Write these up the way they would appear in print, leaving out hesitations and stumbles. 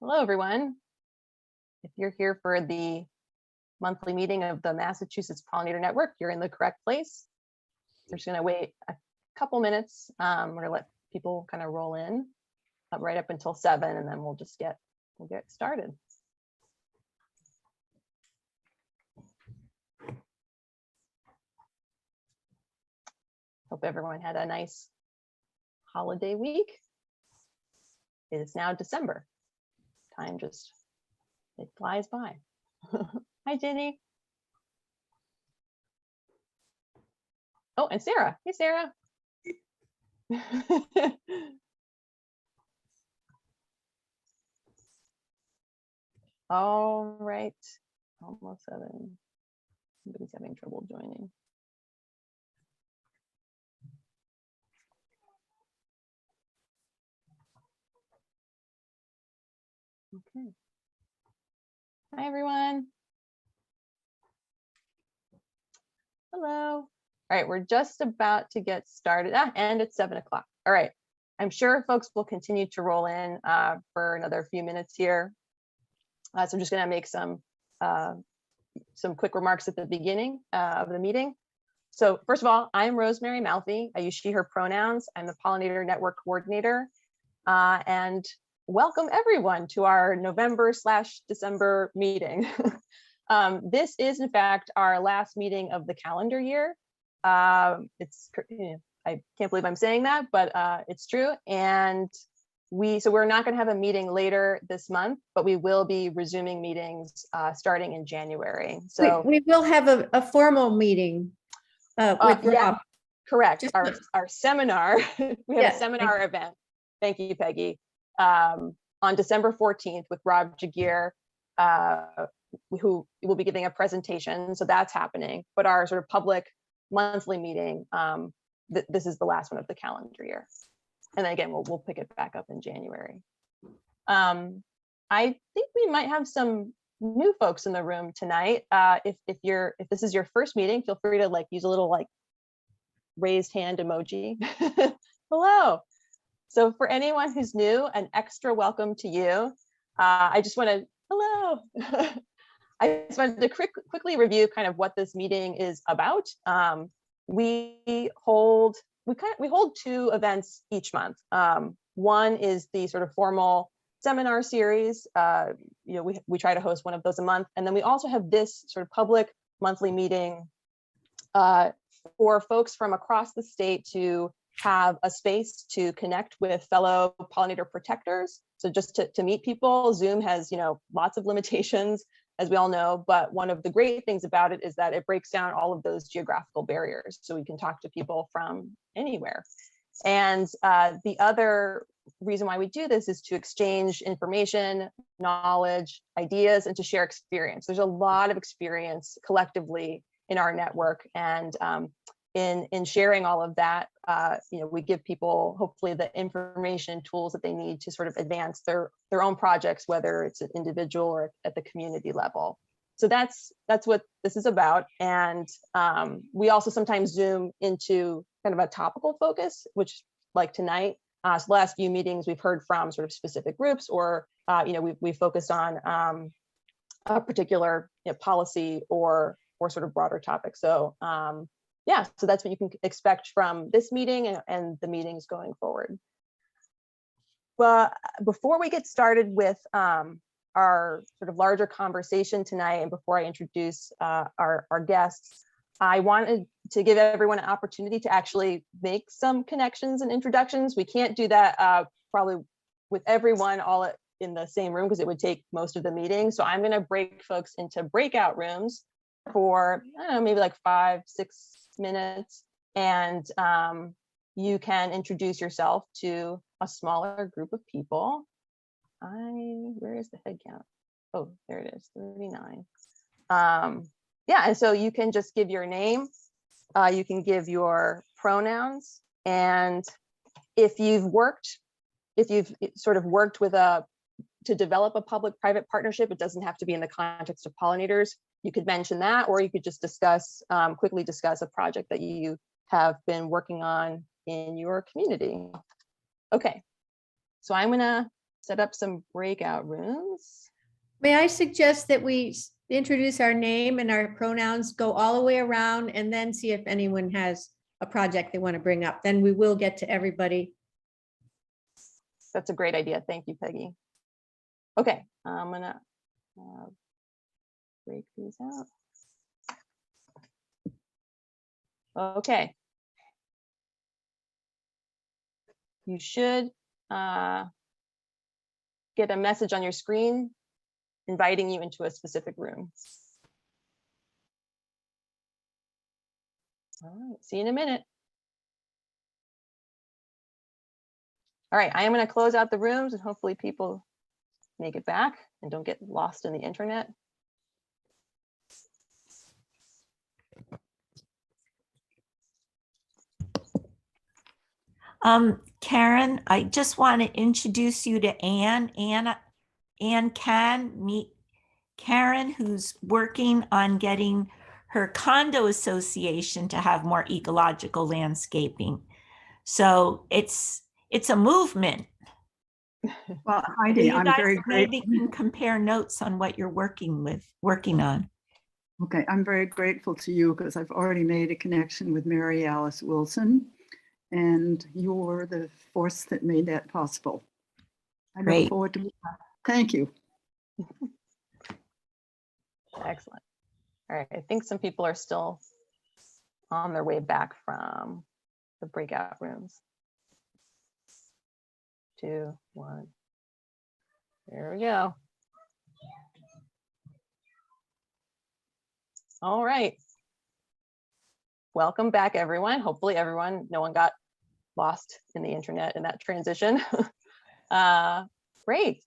Hello, everyone. If you're here for the monthly meeting of the Massachusetts Pollinator Network, you're in the correct place. We're just going to wait a couple minutes. We're going to let people kind of roll in right up until 7, and then we'll get started. Hope everyone had a nice holiday week. It is now December. Time just, it flies by. Hi, Jenny. Oh, and Sarah. Hey, Sarah. All right, almost 7. Somebody's having trouble joining. Okay. Hi, everyone. Hello. All right, we're just about to get started, and it's 7 o'clock. All right, I'm sure folks will continue to roll in for another few minutes here. So I'm just going to make some quick remarks at the beginning of the meeting. So first of all, I'm Rosemary Malfi. I use she, her pronouns. I'm the Pollinator Network Coordinator. And welcome everyone to our November/December meeting. This is in fact our last meeting of the calendar year. I can't believe I'm saying that, but it's true. And we're not going to have a meeting later this month, but we will be resuming meetings starting in January. So we will have a formal meeting with Rob. Yeah, correct. Our seminar, we have a seminar event. Thank you, Peggy. On December 14th with Rob Jagir, who will be giving a presentation. So that's happening. But our sort of public monthly meeting, this is the last one of the calendar year. And then again, we'll pick it back up in January. I think we might have some new folks in the room tonight. If this is your first meeting, feel free to use a little raised hand emoji. Hello. So for anyone who's new, an extra welcome to you. I just want to, hello. I just wanted to quickly review kind of what this meeting is about. We hold 2 events each month. One is the sort of formal seminar series. We try to host one of those a month. And then we also have this sort of public monthly meeting for folks from across the state to have a space to connect with fellow pollinator protectors. So just to meet people. Zoom has, lots of limitations, as we all know, but one of the great things about it is that it breaks down all of those geographical barriers. So we can talk to people from anywhere. And the other reason why we do this is to exchange information, knowledge, ideas, and to share experience. There's a lot of experience collectively in our network, and in sharing all of that, we give people hopefully the information tools that they need to sort of advance their own projects, whether it's an individual or at the community level. So that's what this is about. And we also sometimes zoom into kind of a topical focus, which like tonight, so the last few meetings we've heard from sort of specific groups, or we focused on a particular policy or sort of broader topic. So yeah, so that's what you can expect from this meeting and the meetings going forward. But before we get started with our sort of larger conversation tonight, and before I introduce our guests, I wanted to give everyone an opportunity to actually make some connections and introductions. We can't do that probably with everyone all in the same room because it would take most of the meeting. So I'm going to break folks into breakout rooms for, I don't know, maybe 5-6 minutes, and you can introduce yourself to a smaller group of people. Where is the head count? Oh, there it is, 39. Yeah, and so you can just give your name, you can give your pronouns, and if you've sort of worked with to develop a public-private partnership, it doesn't have to be in the context of pollinators. You could mention that, or you could just quickly discuss a project that you have been working on in your community. Okay, so I'm gonna set up some breakout rooms. May I suggest that we introduce our name and our pronouns, go all the way around, and then see if anyone has a project they want to bring up. Then we will get to everybody. That's a great idea. Thank you, Peggy. Okay, I'm gonna break these out. Okay. You should get a message on your screen inviting you into a specific room. All right, see you in a minute. All right, I am going to close out the rooms and hopefully people make it back and don't get lost in the internet. Karen, I just want to introduce you to Anne. Anne can meet Karen, who's working on getting her condo association to have more ecological landscaping. So it's a movement. Well, So Heidi, you I'm guys very maybe grateful. can compare notes on what you're working on. Okay, I'm very grateful to you because I've already made a connection with Mary Alice Wilson, and you were the force that made that possible. I Great. look forward to. Thank you. Excellent. All right, I think some people are still on their way back from the breakout rooms. 2, 1. There we go. All right. Welcome back, everyone. Hopefully no one got lost in the internet in that transition. Great.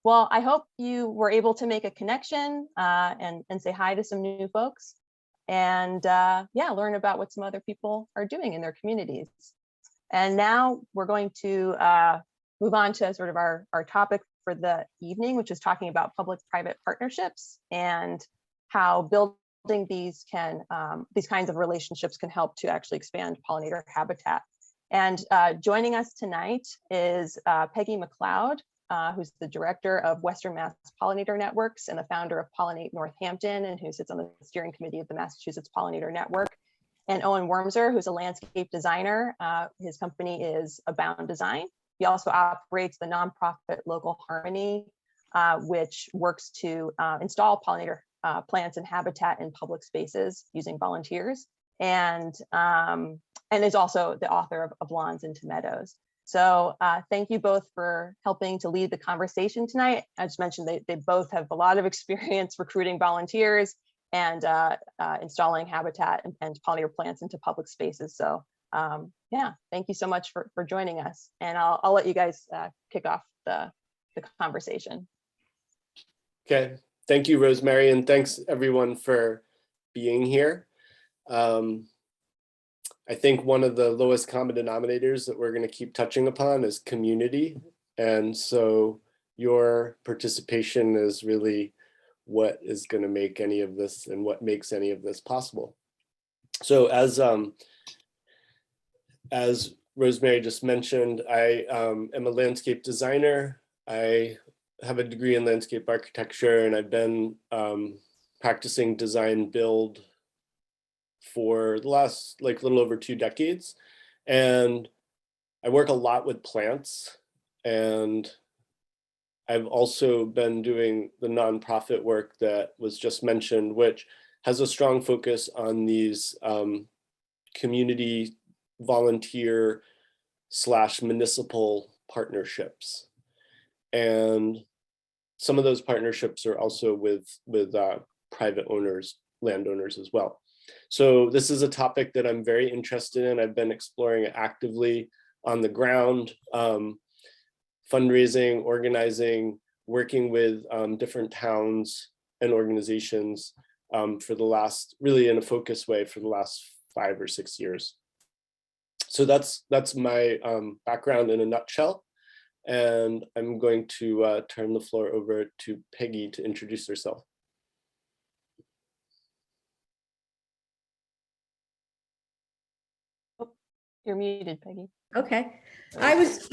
Well, I hope you were able to make a connection and say hi to some new folks and yeah, learn about what some other people are doing in their communities. And now we're going to move on to sort of our topic for the evening, which is talking about public-private partnerships and how building these kinds of relationships can help to actually expand pollinator habitat. And joining us tonight is Peggy MacLeod, who's the director of Western Mass Pollinator Networks and the founder of Pollinate Northampton, and who sits on the steering committee of the Massachusetts Pollinator Network. And Owen Wormser, who's a landscape designer. His company is Abound Design. He also operates the nonprofit Local Harmony, which works to install pollinator plants and habitat in public spaces using volunteers, and is also the author of Lawns into Meadows. So thank you both for helping to lead the conversation tonight. I just mentioned they both have a lot of experience recruiting volunteers and installing habitat and pollinator plants into public spaces. So yeah, thank you so much for joining us. And I'll let you guys kick off the conversation. Okay, thank you, Rosemary, and thanks everyone for being here. I think one of the lowest common denominators that we're going to keep touching upon is community. And so your participation is really what is going to make any of this and what makes any of this possible. So as Rosemary just mentioned, I am a landscape designer. I have a degree in landscape architecture, and I've been practicing design build for the last little over 2 decades. And I work a lot with plants, and I've also been doing the nonprofit work that was just mentioned, which has a strong focus on these community volunteer / municipal partnerships. And some of those partnerships are also with private owners, landowners as well. So this is a topic that I'm very interested in. I've been exploring it actively on the ground, fundraising, organizing, working with different towns and organizations for the last, really in a focused way, for the last 5 or 6 years. So that's my background in a nutshell. And I'm going to turn the floor over to Peggy to introduce herself. You're muted, Peggy. Okay. I was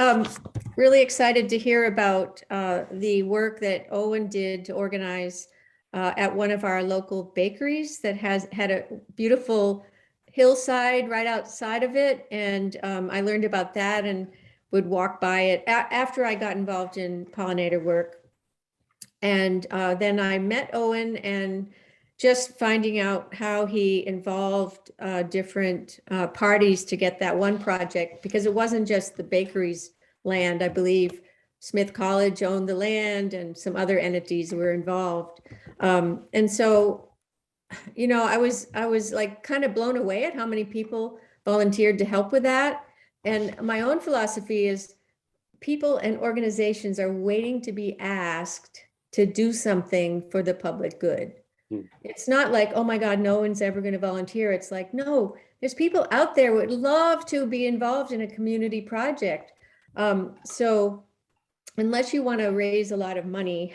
really excited to hear about the work that Owen did to organize at one of our local bakeries that had a beautiful hillside right outside of it. And I learned about that and would walk by it after I got involved in pollinator work. And then I met Owen, and just finding out how he involved different parties to get that one project, because it wasn't just the bakery's land. I believe Smith College owned the land and some other entities were involved. And so, you know, I was like kind of blown away at how many people volunteered to help with that. And my own philosophy is people and organizations are waiting to be asked to do something for the public good. It's not like, oh my God, no one's ever going to volunteer. It's like, no, there's people out there who would love to be involved in a community project. So unless you want to raise a lot of money,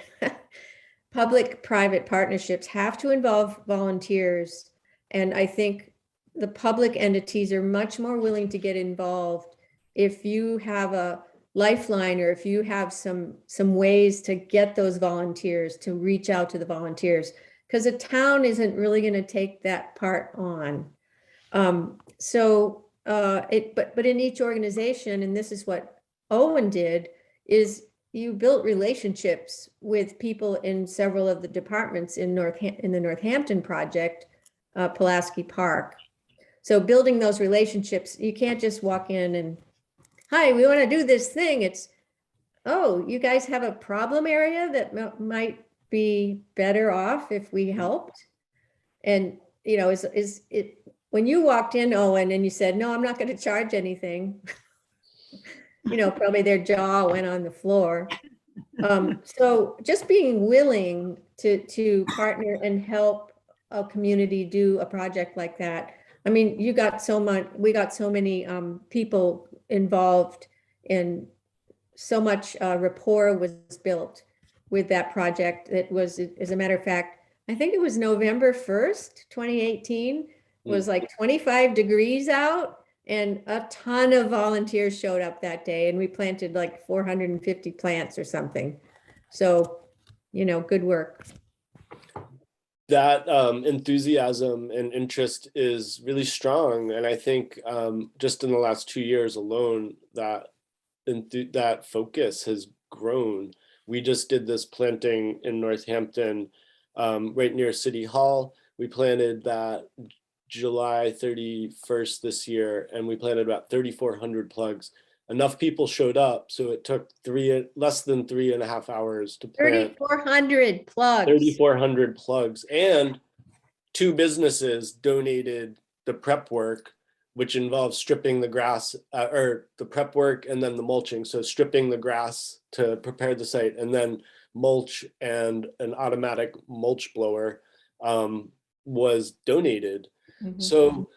public-private partnerships have to involve volunteers. And I think the public entities are much more willing to get involved if you have a lifeline, or if you have some ways to get those volunteers, to reach out to the volunteers, because a town isn't really going to take that part on. But in each organization, and this is what Owen did, is you built relationships with people in several of the departments in the Northampton project, Pulaski Park. So building those relationships, you can't just walk in and, hi, we want to do this thing. It's, oh, you guys have a problem area that might be better off if we helped. And, you know, is it, when you walked in, Owen, and you said, no, I'm not going to charge anything, you know, probably their jaw went on the floor. So just being willing to partner and help a community do a project like that. I mean, we got so many people involved, and so much rapport was built with that project. It was, as a matter of fact, I think it was November 1st, 2018, was like 25 degrees out, and a ton of volunteers showed up that day, and we planted like 450 plants or something. So, you know, good work. That enthusiasm and interest is really strong. And I think just in the last 2 years alone, that focus has grown. We just did this planting in Northampton, right near City Hall. We planted that July 31st this year, and we planted about 3,400 plugs. Enough people showed up, so it took less than 3.5 hours to plant 3,400 plugs. 3,400 plugs, and 2 businesses donated the prep work, which involves stripping the grass, or the prep work and then the mulching. So stripping the grass to prepare the site, and then mulch and an automatic mulch blower was donated. Mhm. So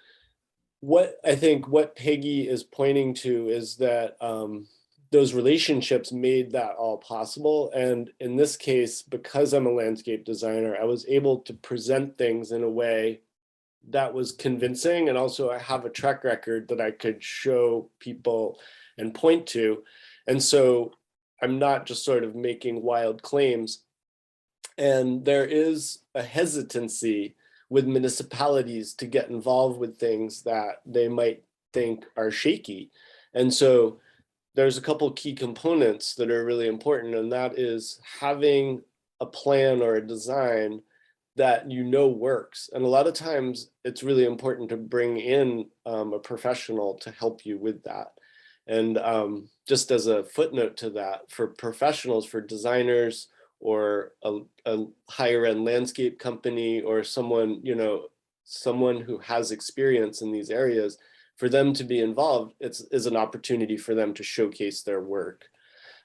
what Peggy is pointing to is that those relationships made that all possible. And in this case, because I'm a landscape designer, I was able to present things in a way that was convincing. And also I have a track record that I could show people and point to. And so I'm not just sort of making wild claims. And there is a hesitancy with municipalities to get involved with things that they might think are shaky. And so there's a couple key components that are really important, and that is having a plan or a design that you know works. And a lot of times it's really important to bring in a professional to help you with that. And just as a footnote to that, for professionals, for designers, or a higher end landscape company, or someone, you know, someone who has experience in these areas, for them to be involved, is an opportunity for them to showcase their work.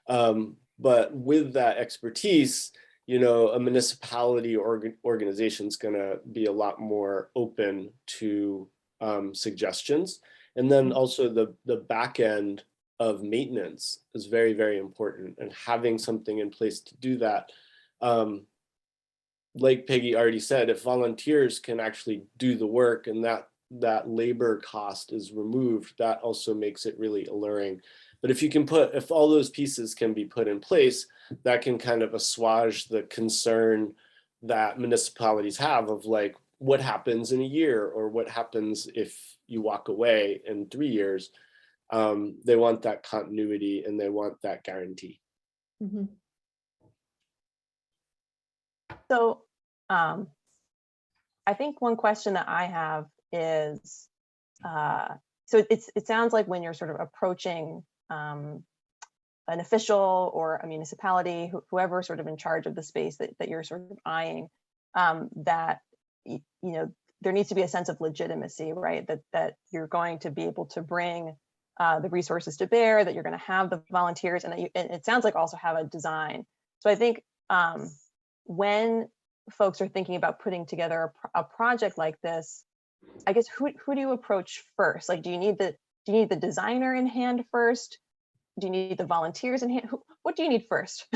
But with that expertise, you know, a municipality or organization is going to be a lot more open to suggestions. And then also the back end of maintenance is very, very important, and having something in place to do that. Like Peggy already said, if volunteers can actually do the work, and that that labor cost is removed, that also makes it really alluring. But if all those pieces can be put in place, that can kind of assuage the concern that municipalities have of like, what happens in a year, or what happens if you walk away in 3 years. They want that continuity and they want that guarantee. Mhm. So I think one question that I have is, so it sounds like when you're sort of approaching an official or a municipality, whoever sort of in charge of the space that you're sort of eyeing, that you know, there needs to be a sense of legitimacy, right? That you're going to be able to bring the resources to bear, that you're going to have the volunteers, and and it sounds like also have a design. So I think when folks are thinking about putting together a project like this, I guess who do you approach first? Like, do you need the designer in hand first? Do you need the volunteers in hand? What do you need first?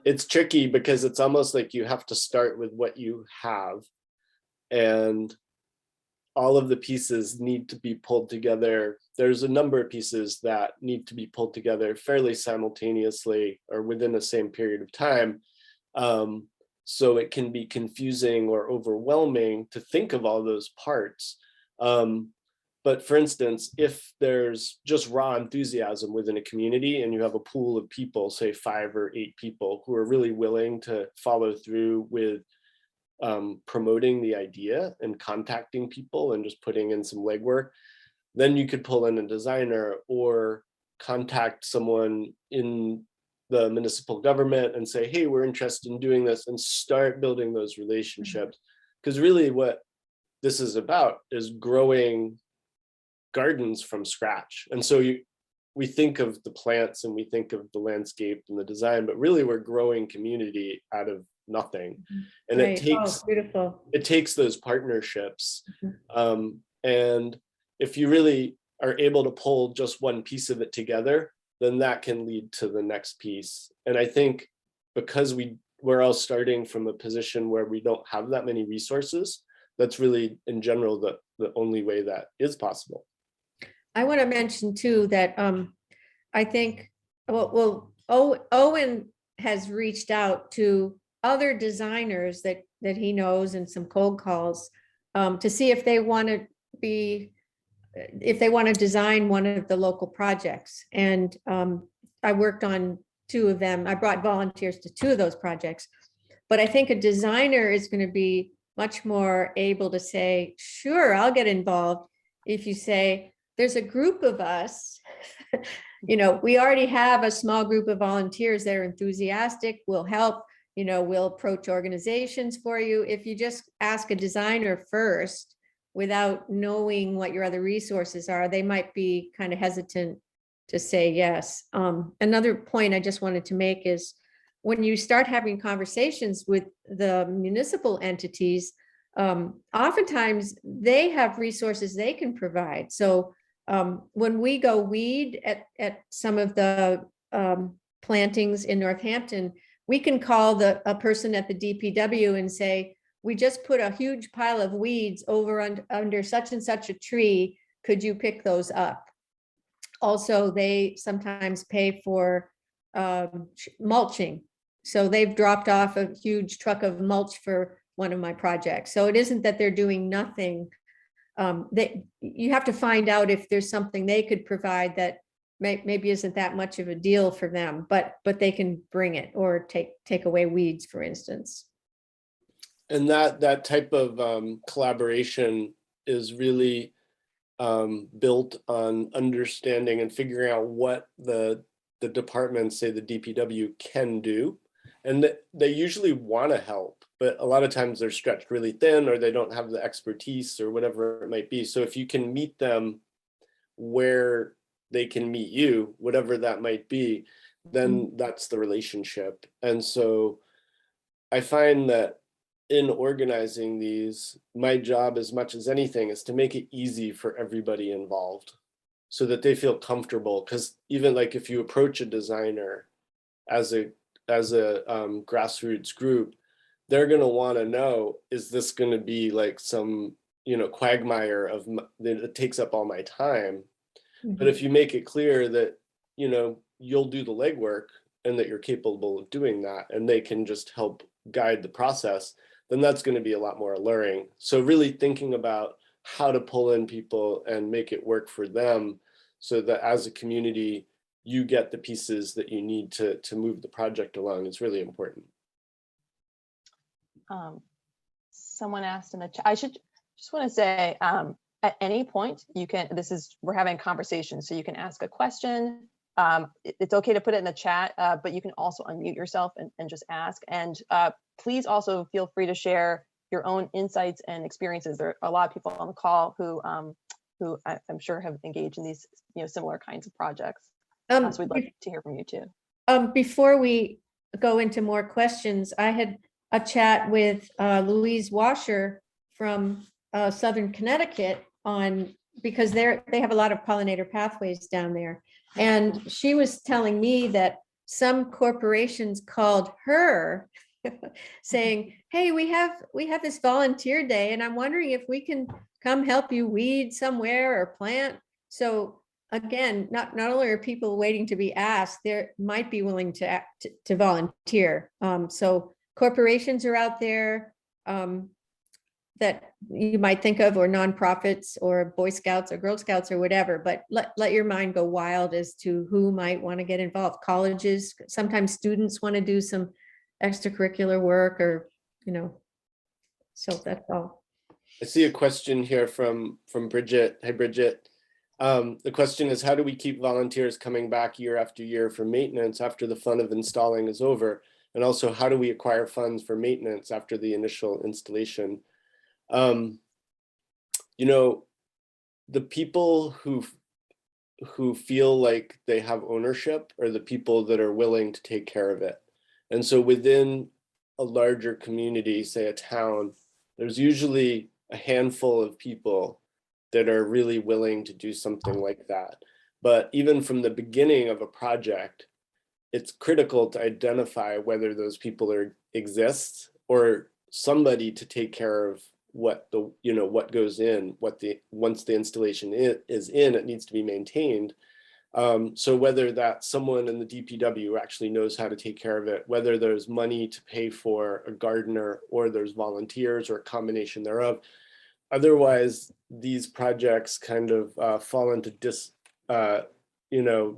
It's tricky because it's almost like you have to start with what you have, and all of the pieces need to be pulled together. There's a number of pieces that need to be pulled together fairly simultaneously or within the same period of time. So it can be confusing or overwhelming to think of all those parts. But for instance, if there's just raw enthusiasm within a community and you have a pool of people, say 5 or 8 people who are really willing to follow through with promoting the idea and contacting people and just putting in some legwork, then you could pull in a designer or contact someone in the municipal government and say, hey, we're interested in doing this, and start building those relationships. Because really what this is about is growing gardens from scratch. And so we think of the plants and we think of the landscape and the design, but really we're growing community out of nothing. And Right. Beautiful. it takes those partnerships. And if you really are able to pull just one piece of it together, then that can lead to the next piece. And I think because we're all starting from a position where we don't have that many resources, that's really in general the only way that is possible. I want to mention too that I think Owen has reached out to other designers that he knows and some cold calls to see if they want to design one of the local projects. And I worked on 2 of them. I brought volunteers to 2 of those projects. But I think a designer is going to be much more able to say, sure, I'll get involved. If you say, there's a group of us, you know, we already have a small group of volunteers that are enthusiastic, we'll help, you know, we'll approach organizations for you. If you just ask a designer first, without knowing what your other resources are, they might be kind of hesitant to say yes. Another point I just wanted to make is when you start having conversations with the municipal entities, oftentimes they have resources they can provide. So when we go weed at some of the plantings in Northampton, we can call a person at the DPW and say, we just put a huge pile of weeds over under such and such a tree. Could you pick those up? Also, they sometimes pay for mulching. So they've dropped off a huge truck of mulch for one of my projects. So it isn't that they're doing nothing. You have to find out if there's something they could provide that maybe isn't that much of a deal for them, but they can bring it or take away weeds, for instance. And that type of collaboration is really built on understanding and figuring out what the departments, say the DPW, can do. And they usually want to help, but a lot of times they're stretched really thin, or they don't have the expertise or whatever it might be. So if you can meet them where they can meet you, whatever that might be, then that's the relationship. And so I find that in organizing these, my job as much as anything is to make it easy for everybody involved so that they feel comfortable. Because even like if you approach a designer as a grassroots group, they're going to want to know, is this going to be like some quagmire that it takes up all my time. But Mhm. if you make it clear that, you'll do the legwork and that you're capable of doing that, and they can just help guide the process, then that's going to be a lot more alluring. So really thinking about how to pull in people and make it work for them so that as a community, you get the pieces that you need to move the project along is really important. Someone asked in the chat, I should just want to say, at any point you can, we're having a conversation, so you can ask a question. It's okay to put it in the chat, but you can also unmute yourself and just ask. And please also feel free to share your own insights and experiences. There are a lot of people on the call who I'm sure have engaged in these similar kinds of projects. So we'd like to hear from you too. Before we go into more questions, I had a chat with Louise Washer from Southern Connecticut because they have a lot of pollinator pathways down there. And she was telling me that some corporations called her saying, hey, we have this volunteer day, and I'm wondering if we can come help you weed somewhere or plant. So again, not only are people waiting to be asked, they might be willing to volunteer. So corporations are out there that you might think of, or nonprofits or Boy Scouts or Girl Scouts or whatever, but let your mind go wild as to who might want to get involved. Colleges, sometimes students want to do some extracurricular work, or so that's all. I see a question here from Bridget. Hi, Bridget. The question is, how do we keep volunteers coming back year after year for maintenance after the fun of installing is over? And also, how do we acquire funds for maintenance after the initial installation? The people who feel like they have ownership are the people that are willing to take care of it. And so within a larger community, say a town, there's usually a handful of people that are really willing to do something like that. But even from the beginning of a project, it's critical to identify whether those people exist, or somebody to take care of what goes in, once the installation is in, it needs to be maintained. So whether that's someone in the DPW actually knows how to take care of it, whether there's money to pay for a gardener, or there's volunteers, or a combination thereof. Otherwise, these projects kind of fall into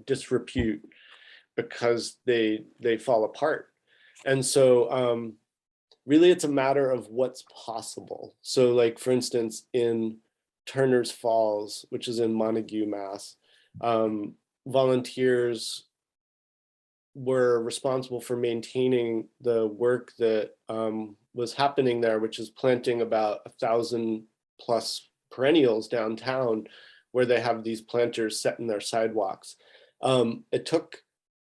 disrepute because they fall apart. And so really it's a matter of what's possible. So like, for instance, in Turner's Falls, which is in Montague, Mass, volunteers were responsible for maintaining the work that was happening there, which is planting about 1,000+ perennials downtown, where they have these planters set in their sidewalks. It took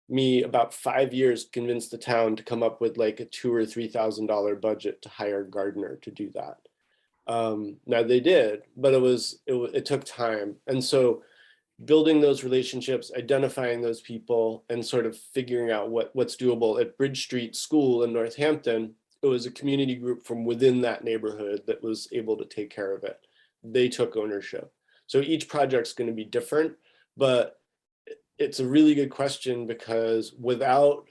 me about 5 years to convince the town to come up with like a $2,000 or $3,000 budget to hire a gardener to do that. Now they did, but it took time. And so building those relationships, identifying those people, and sort of figuring out what's doable. At Bridge Street School in Northampton, it was a community group from within that neighborhood that was able to take care of it. They took ownership. So each project's going to be different, but it's a really good question, because without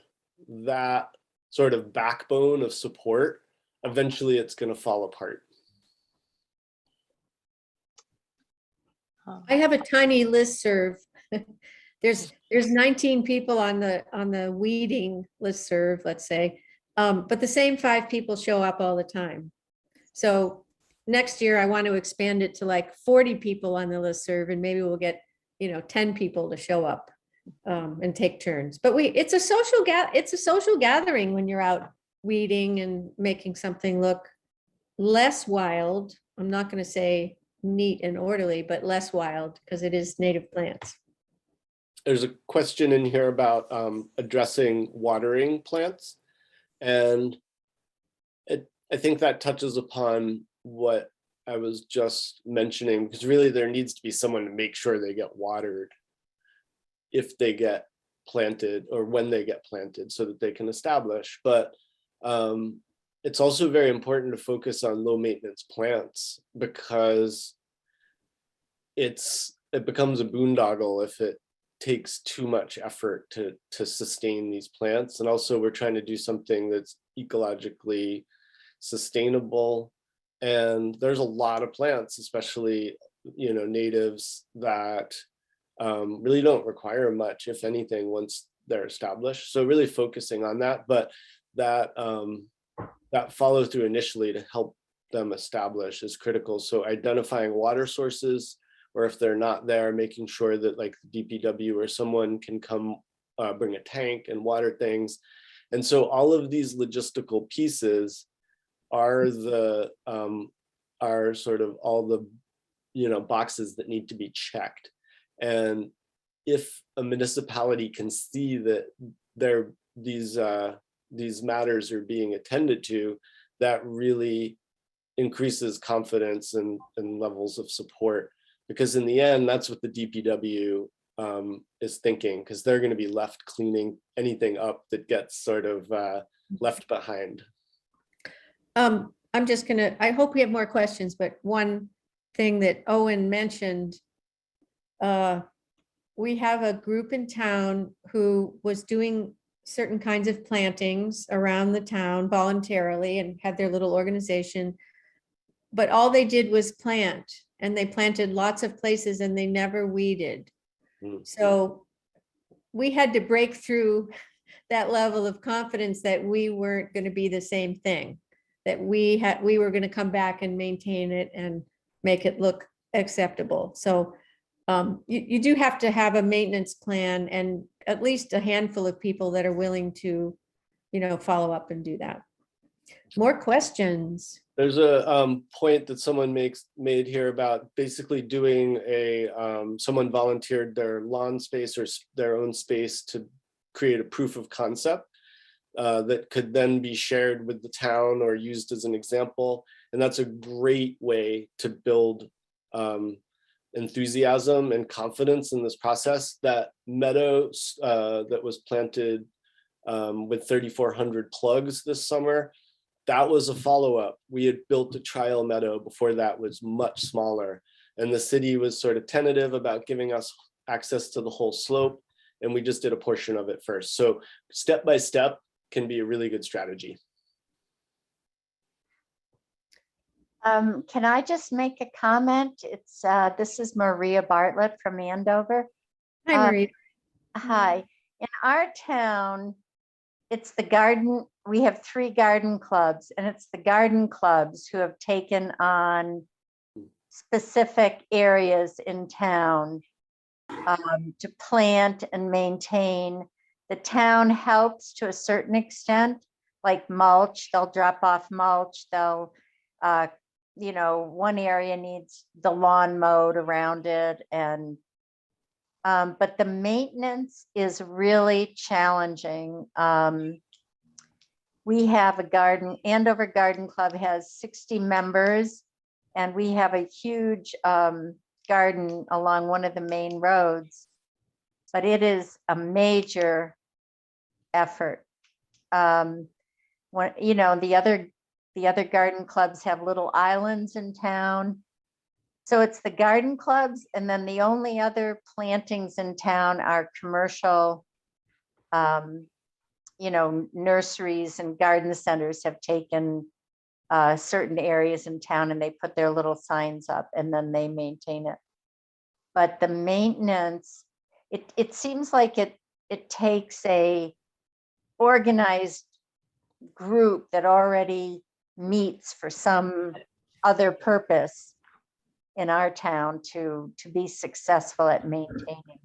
that sort of backbone of support, eventually it's going to fall apart. I have a tiny listserv. There's 19 people on the weeding listserv, let's say, but the same 5 people show up all the time. So next year I want to expand it to like 40 people on the listserv, and maybe we'll get 10 people to show up and take turns. But it's a social gathering when you're out weeding and making something look less wild. I'm not going to say neat and orderly, but less wild, because it is native plants. There's a question in here about addressing watering plants. And I think that touches upon what I was just mentioning, because really there needs to be someone to make sure they get watered if they get planted, or when they get planted, so that they can establish. But it's also very important to focus on low maintenance plants because it becomes a boondoggle if it takes too much effort to sustain these plants. And also we're trying to do something that's ecologically sustainable. And there's a lot of plants, especially, you know, natives that really don't require much, if anything, once they're established. So really focusing on that, but that follow through initially to help them establish is critical. So identifying water sources, or if they're not there, making sure that like the DPW or someone can come bring a tank and water things. And so all of these logistical pieces are are sort of all the, you know, boxes that need to be checked. And if a municipality can see that these matters are being attended to, that really increases confidence and levels of support. Because in the end, that's what the DPW is thinking, because they're going to be left cleaning anything up that gets sort of left behind. I'm just gonna, I hope we have more questions, but one thing that Owen mentioned, we have a group in town who was doing certain kinds of plantings around the town voluntarily and had their little organization. But all they did was plant, and they planted lots of places and they never weeded. So we had to break through that level of confidence that we weren't going to be the same thing, that we were going to come back and maintain it and make it look acceptable. So you do have to have a maintenance plan and at least a handful of people that are willing to, you know, follow up and do that. More questions? There's a point that someone made here about basically doing someone volunteered their lawn space or their own space to create a proof of concept that could then be shared with the town or used as an example. And that's a great way to build enthusiasm and confidence in this process. That meadow that was planted with 3,400 plugs this summer, that was a follow-up. We had built a trial meadow before that was much smaller, and the city was sort of tentative about giving us access to the whole slope, and we just did a portion of it first. So step by step can be a really good strategy. Can I just make a comment? This is Maria Bartlett from Andover. Hi, Marie. Hi. In our town, it's the garden. We have 3 garden clubs, and it's the garden clubs who have taken on specific areas in town to plant and maintain. The town helps to a certain extent, like mulch. They'll drop off mulch. They'll, you know, one area needs the lawn mowed around it, and but the maintenance is really challenging. We have a garden, Andover Garden Club has 60 members, and we have a huge garden along one of the main roads, but it is a major effort. When, you know, the other garden clubs have little islands in town. So it's the garden clubs, and then the only other plantings in town are commercial, you know, nurseries and garden centers have taken certain areas in town, and they put their little signs up, and then they maintain it. But the maintenance, it seems like it takes a organized group that already meets for some other purpose in our town to be successful at maintaining.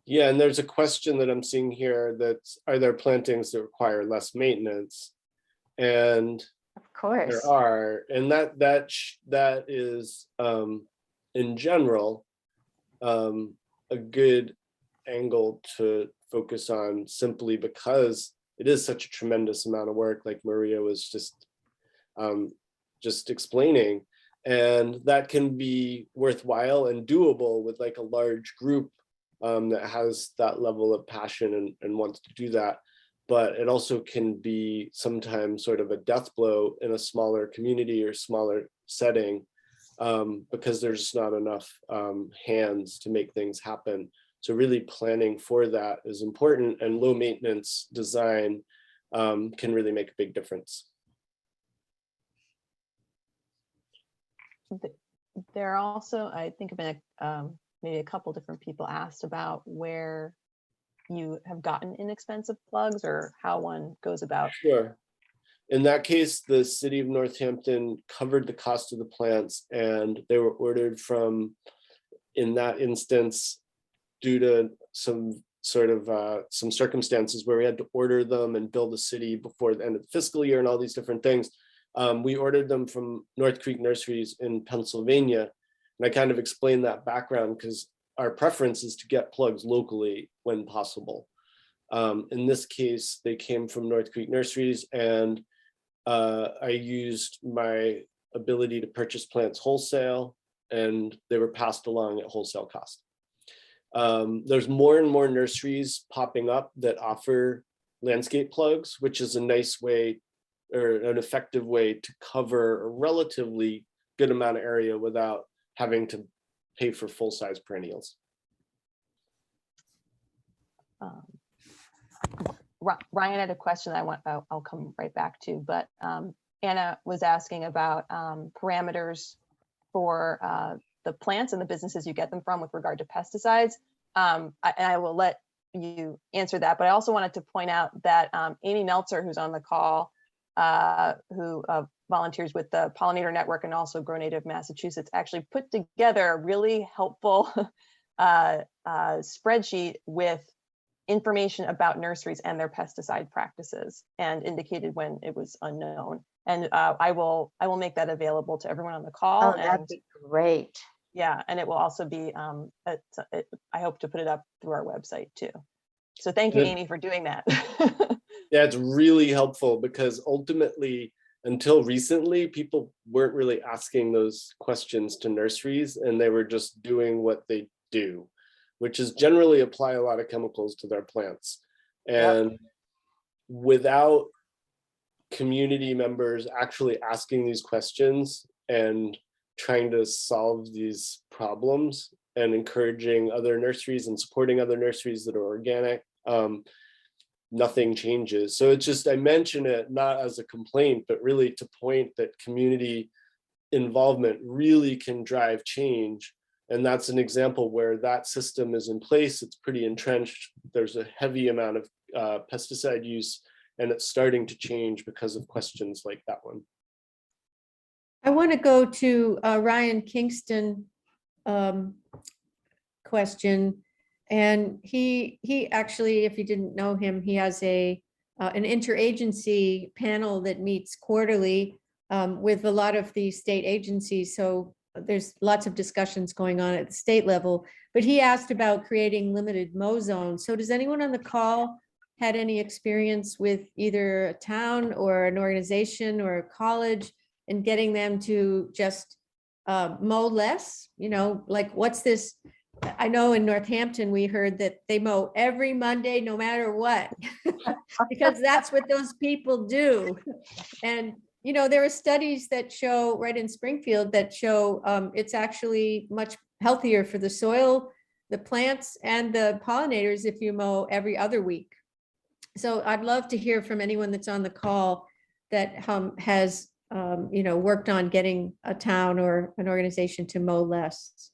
Yeah, and there's a question that I'm seeing here that's, are there plantings that require less maintenance? And Of course. there are, and that is in general a good angle to focus on, simply because it is such a tremendous amount of work, like Maria was just explaining, and that can be worthwhile and doable with like a large group that has that level of passion and wants to do that. but it also can be sometimes sort of a death blow in a smaller community or smaller setting, because there's just not enough hands to make things happen. So really planning for that is important, and low maintenance design can really make a big difference. There are also, I think, have been maybe a couple different people asked about where you have gotten inexpensive plugs or how one goes about. Sure. In that case, the city of Northampton covered the cost of the plants, and they were ordered from, in that instance, due to some sort of some circumstances where we had to order them and bill the city before the end of the fiscal year and all these different things. We ordered them from North Creek Nurseries in Pennsylvania. And I kind of explained that background because our preference is to get plugs locally when possible. In this case, they came from North Creek Nurseries, and I used my ability to purchase plants wholesale, and they were passed along at wholesale cost. There's more and more nurseries popping up that offer landscape plugs, which is a nice way or an effective way to cover a relatively good amount of area without having to pay for full-size perennials. Ryan had a question I'll come right back to, but Anna was asking about parameters for the plants and the businesses you get them from with regard to pesticides. And I will let you answer that, but I also wanted to point out that Amy Meltzer, who's on the call, who volunteers with the Pollinator Network and also Grow Native Massachusetts, actually put together a really helpful spreadsheet with information about nurseries and their pesticide practices, and indicated when it was unknown. And I will make that available to everyone on the call. Oh, that'd be great. Yeah, and it will also be, I hope to put it up through our website too. So thank you, Amy, for doing that. Yeah, it's really helpful because ultimately, until recently, people weren't really asking those questions to nurseries, and they were just doing what they do, which is generally apply a lot of chemicals to their plants. And without community members actually asking these questions and trying to solve these problems and encouraging other nurseries and supporting other nurseries that are organic, nothing changes. So it's just, I mention it not as a complaint, but really to point that community involvement really can drive change. And that's an example where that system is in place. It's pretty entrenched. There's a heavy amount of pesticide use, and it's starting to change because of questions like that one. I want to go to Ryan Kingston question. And he actually, if you didn't know him, he has an interagency panel that meets quarterly with a lot of the state agencies. So there's lots of discussions going on at the state level, but he asked about creating limited mow zones. So does anyone on the call had any experience with either a town or an organization or a college and getting them to just mow less? You know, like what's this? I know in Northampton, we heard that they mow every Monday, no matter what, because that's what those people do. And, you know, there are studies that show right in Springfield that show it's actually much healthier for the soil, the plants, and the pollinators if you mow every other week. So I'd love to hear from anyone that's on the call that has, you know, worked on getting a town or an organization to mow less.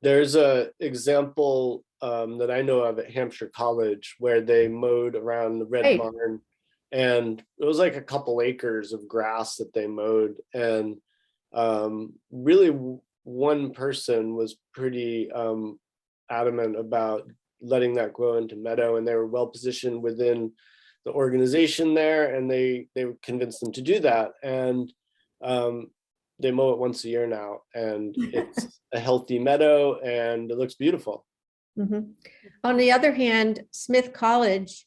There's a example that I know of at Hampshire College where they mowed around the Red Barn, and it was like a couple acres of grass that they mowed. And really one person was pretty adamant about letting that grow into meadow, and they were well positioned within the organization there, and they convinced them to do that. And they mow it once a year now, and it's a healthy meadow and it looks beautiful. Mm-hmm. On the other hand, Smith College,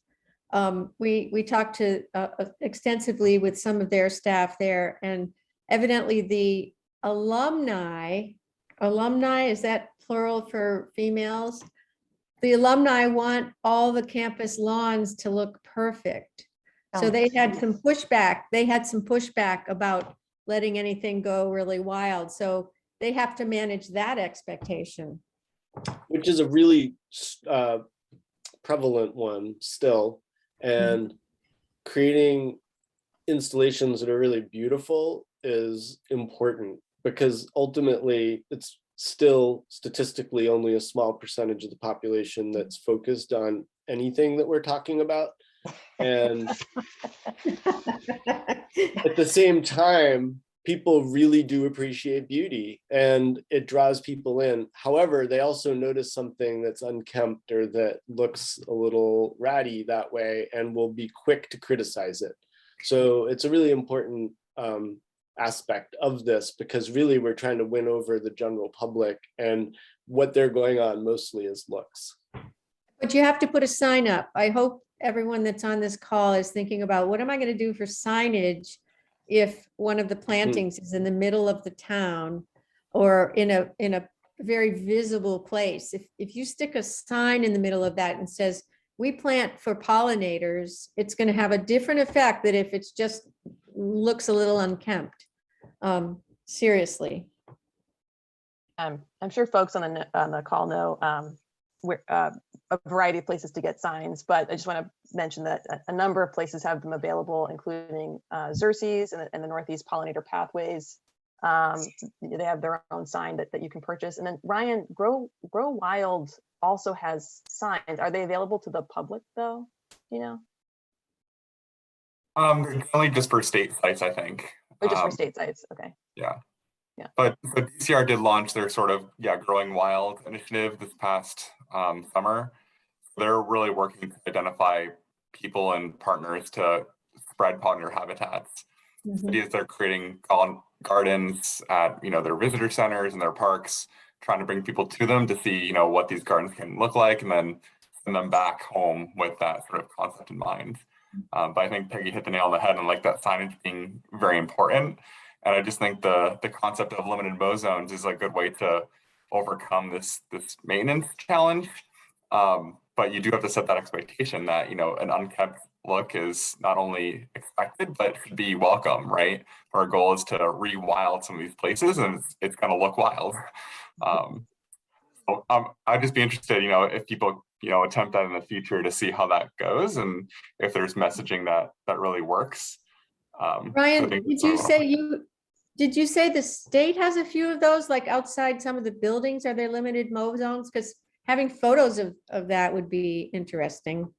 we talked to extensively with some of their staff there, and evidently the alumni, is that plural for females. The alumni want all the campus lawns to look perfect. So Oh, they had some pushback. They had some pushback about letting anything go really wild. So they have to manage that expectation. Which is a really prevalent one still. And creating installations that are really beautiful is important, because ultimately it's still statistically only a small percentage of the population that's focused on anything that we're talking about. And at the same time, people really do appreciate beauty and it draws people in. However, they also notice something that's unkempt or that looks a little ratty that way and will be quick to criticize it. So it's a really important aspect of this, because really we're trying to win over the general public, and what they're going on mostly is looks. But you have to put a sign up. I hope everyone that's on this call is thinking about, what am I going to do for signage if one of the plantings is in the middle of the town or in a very visible place? If you stick a sign in the middle of that and says, we plant for pollinators, it's going to have a different effect than if it's just looks a little unkempt. Seriously. I'm sure folks on the call know where a variety of places to get signs, but I just want to mention that a number of places have them available, including Xerces and the Northeast Pollinator Pathways. They have their own sign that you can purchase. And then Ryan, Grow Wild also has signs. Are they available to the public though? You know? Only just for state sites, I think. Or just for state sites? Okay. Yeah. Yeah. But DCR did launch their sort of, Growing Wild initiative this past summer. They're really working to identify people and partners to spread pollinator habitats. Cities, they're creating gardens at, their visitor centers and their parks, trying to bring people to them to see, what these gardens can look like, and then send them back home with that sort of concept in mind. But I think Peggy hit the nail on the head on like that signage being very important. And I just think the concept of limited mow zones is a good way to overcome this maintenance challenge. But you do have to set that expectation that, an unkept look is not only expected, but should be welcome, right? Our goal is to rewild some of these places, and it's going to look wild. So I'd just be interested, if people, attempt that in the future, to see how that goes and if there's messaging that really works. Ryan, did you say the state has a few of those, like outside some of the buildings? Are there limited mow zones? Because having photos of that would be interesting.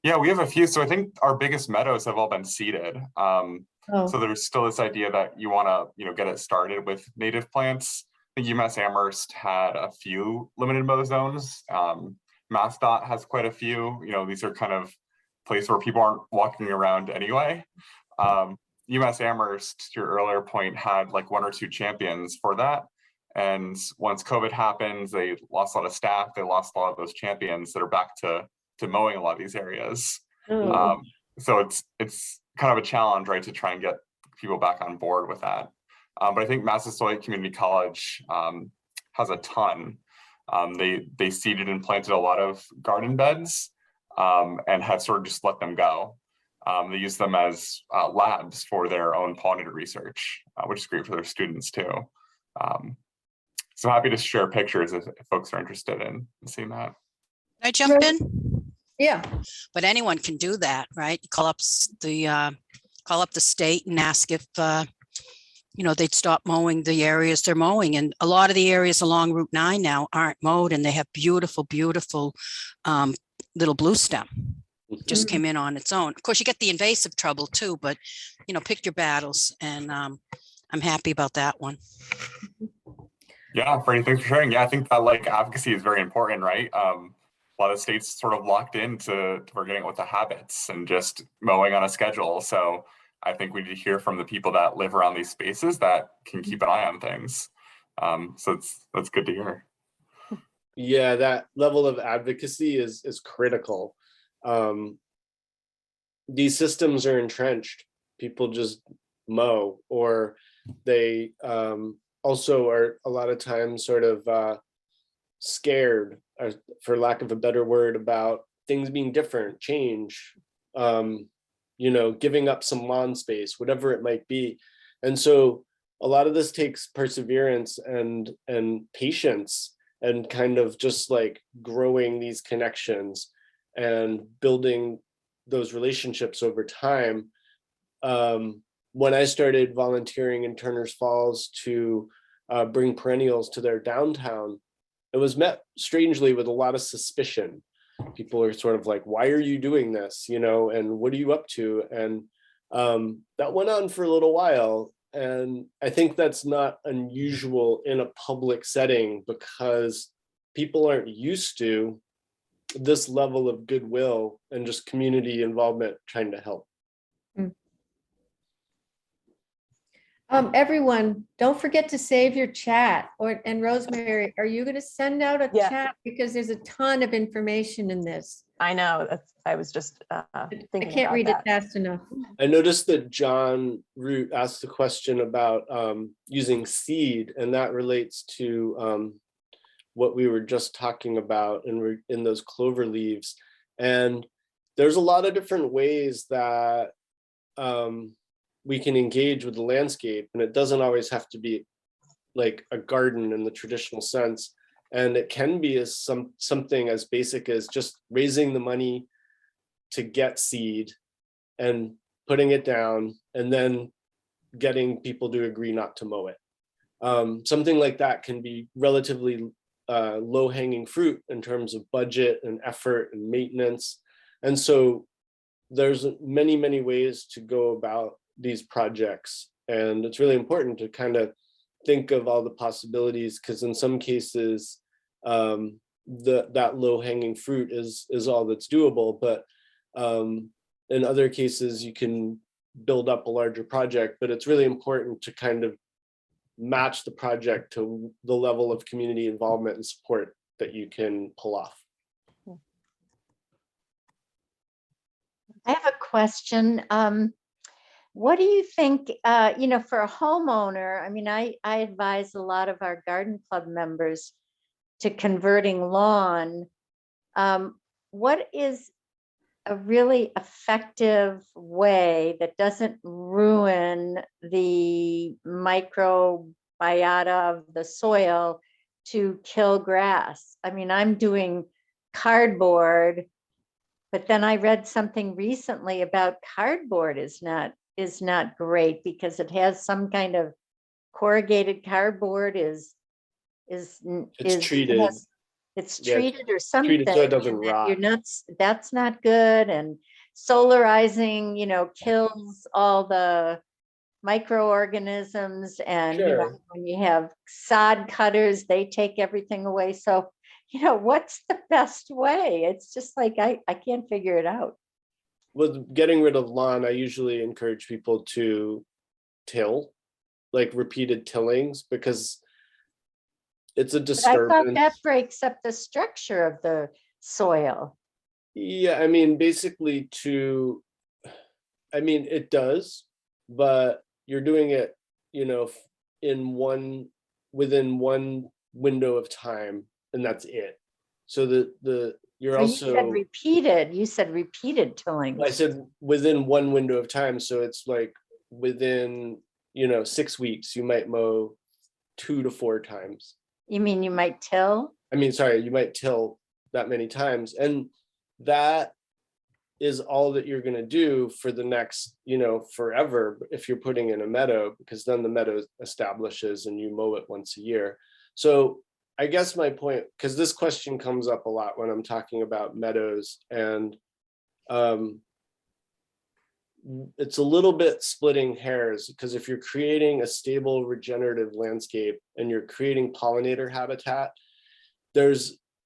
Yeah, we have a few. So I think our biggest meadows have all been seeded. So there's still this idea that you want to, get it started with native plants. I think UMass Amherst had a few limited mow zones. MassDOT has quite a few. These are kind of places where people aren't walking around anyway. UMass Amherst, to your earlier point, had like 1 or 2 champions for that. And once COVID happened, they lost a lot of staff. They lost a lot of those champions that are back to mowing a lot of these areas. So it's kind of a challenge, right, to try and get people back on board with that. But I think Massasoit Community College has a ton. They seeded and planted a lot of garden beds and have sort of just let them go. They use them as labs for their own pollinator research, which is great for their students too. So happy to share pictures if folks are interested in seeing that. Can I jump in? Yeah. But anyone can do that, right? You call up the state and ask if they'd stop mowing the areas they're mowing. And a lot of the areas along Route 9 now aren't mowed, and they have beautiful little blue stem. Just came in on its own. Of course, you get the invasive trouble too, but pick your battles, and I'm happy about that one. Yeah, Freddie, thanks for sharing. Yeah, I think that advocacy is very important, right? A lot of states sort of locked into forgetting with the habits and just mowing on a schedule. So I think we need to hear from the people that live around these spaces that can keep an eye on things. So that's good to hear. Yeah, that level of advocacy is critical. These systems are entrenched. People just mow, or they also are a lot of times sort of scared, or for lack of a better word, about things being different, change, you know, giving up some lawn space, whatever it might be. And so a lot of this takes perseverance and patience, and kind of just like growing these connections and building those relationships over time. When I started volunteering in Turner's Falls to bring perennials to their downtown, it was met strangely with a lot of suspicion. People are sort of like, why are you doing this? You know, and what are you up to? And that went on for a little while. And I think that's not unusual in a public setting, because people aren't used to this level of goodwill and just community involvement trying to help. Everyone, don't forget to save your chat. And Rosemary, are you going to send out a Yeah. chat? Because there's a ton of information in this. I know. I was just thinking I can't about read that. it fast enough. I noticed that John Root asked the question about using seed, and that relates to what we were just talking about in those clover leaves. And there's a lot of different ways that we can engage with the landscape, and it doesn't always have to be like a garden in the traditional sense. And it can be as something as basic as just raising the money to get seed and putting it down, and then getting people to agree not to mow it. Something like that can be relatively low-hanging fruit in terms of budget and effort and maintenance. And so there's many, many ways to go about these projects. And it's really important to kind of think of all the possibilities, because in some cases, that low-hanging fruit is all that's doable. But in other cases, you can build up a larger project, but it's really important to kind of match the project to the level of community involvement and support that you can pull off. I have a question. What do you think, you know, for a homeowner? I mean, I advise a lot of our garden club members to converting lawn. What is a really effective way that doesn't ruin the microbiota of the soil to kill grass? I mean, I'm doing cardboard, but then I read something recently about cardboard is not great, because it has some kind of corrugated cardboard is treated. It's Yeah, treated or something. treated so it doesn't and that rot. You're not, that's not good. And solarizing, you know, kills all the microorganisms. And you know, Sure. when you have sod cutters, they take everything away. So, you know, what's the best way? It's just like I can't figure it out. With getting rid of lawn, I usually encourage people to till, like repeated tillings, because it's a But I thought disturbance. that breaks up the structure of the soil. Yeah, I mean, basically it does, but you're doing it, you know, within one window of time, and that's it. So you're Oh, also, you said repeated tillings. I said within one window of time. So it's like within, you know, 6 weeks, you might mow 2 to 4 times. You mean you might till? I mean, sorry, you might till that many times. And that is all that you're going to do for the next, you know, forever, if you're putting in a meadow, because then the meadow establishes and you mow it once a year. So I guess my point, because this question comes up a lot when I'm talking about meadows, and it's a little bit splitting hairs, because if you're creating a stable regenerative landscape and you're creating pollinator habitat,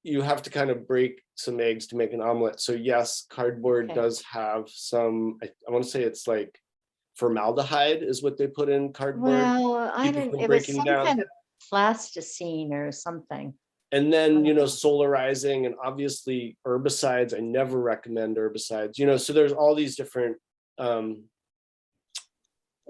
you have to kind of break some eggs to make an omelet. So yes, cardboard does have some, I want to say it's like formaldehyde is what they put in cardboard. Well, I keep it didn't, from it was breaking some down. kind of plasticine or something. And then, you know, solarizing, and obviously herbicides. I never recommend herbicides, you know, so there's all these different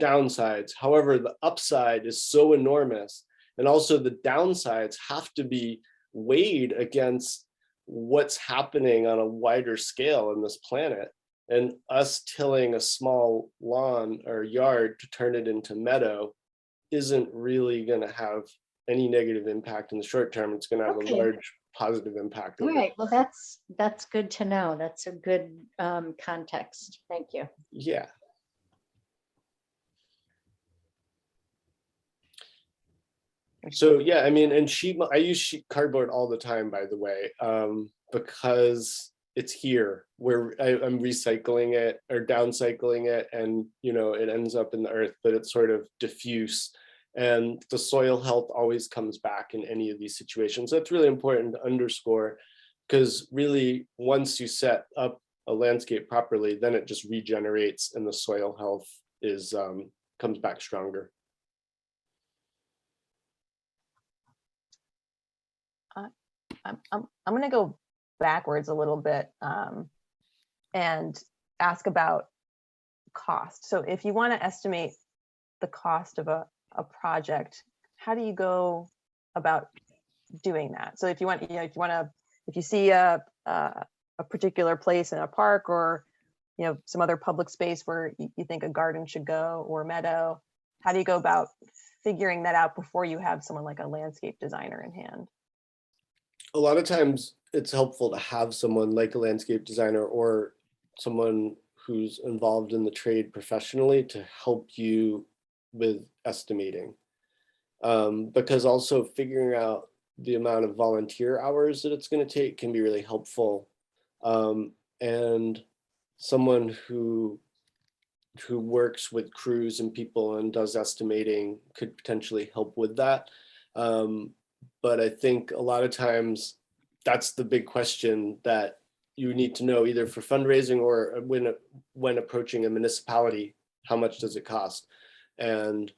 downsides. However, the upside is so enormous, and also the downsides have to be weighed against what's happening on a wider scale in this planet. And us tilling a small lawn or yard to turn it into meadow isn't really going to have any negative impact in the short term. It's going to have Okay. a large positive impact. All over right, well, that's good to know. That's a good context. Thank you. Yeah. So yeah, I mean, and I use sheet cardboard all the time, by the way, because it's here where I'm recycling it or downcycling it, and it ends up in the earth, but it's sort of diffuse, and the soil health always comes back in any of these situations. That's really important to underscore, because really once you set up a landscape properly, then it just regenerates and the soil health is comes back stronger. I'm going to go backwards a little bit and ask about cost. So if you want to estimate the cost of a project, how do you go about doing that? So if you want, if you see a particular place in a park or some other public space where you think a garden should go or meadow, how do you go about figuring that out before you have someone like a landscape designer in hand? A lot of times it's helpful to have someone like a landscape designer or someone who's involved in the trade professionally to help you with estimating. Because also figuring out the amount of volunteer hours that it's going to take can be really helpful. And someone who works with crews and people and does estimating could potentially help with that. But I think a lot of times that's the big question that you need to know, either for fundraising or when approaching a municipality, how much does it cost? And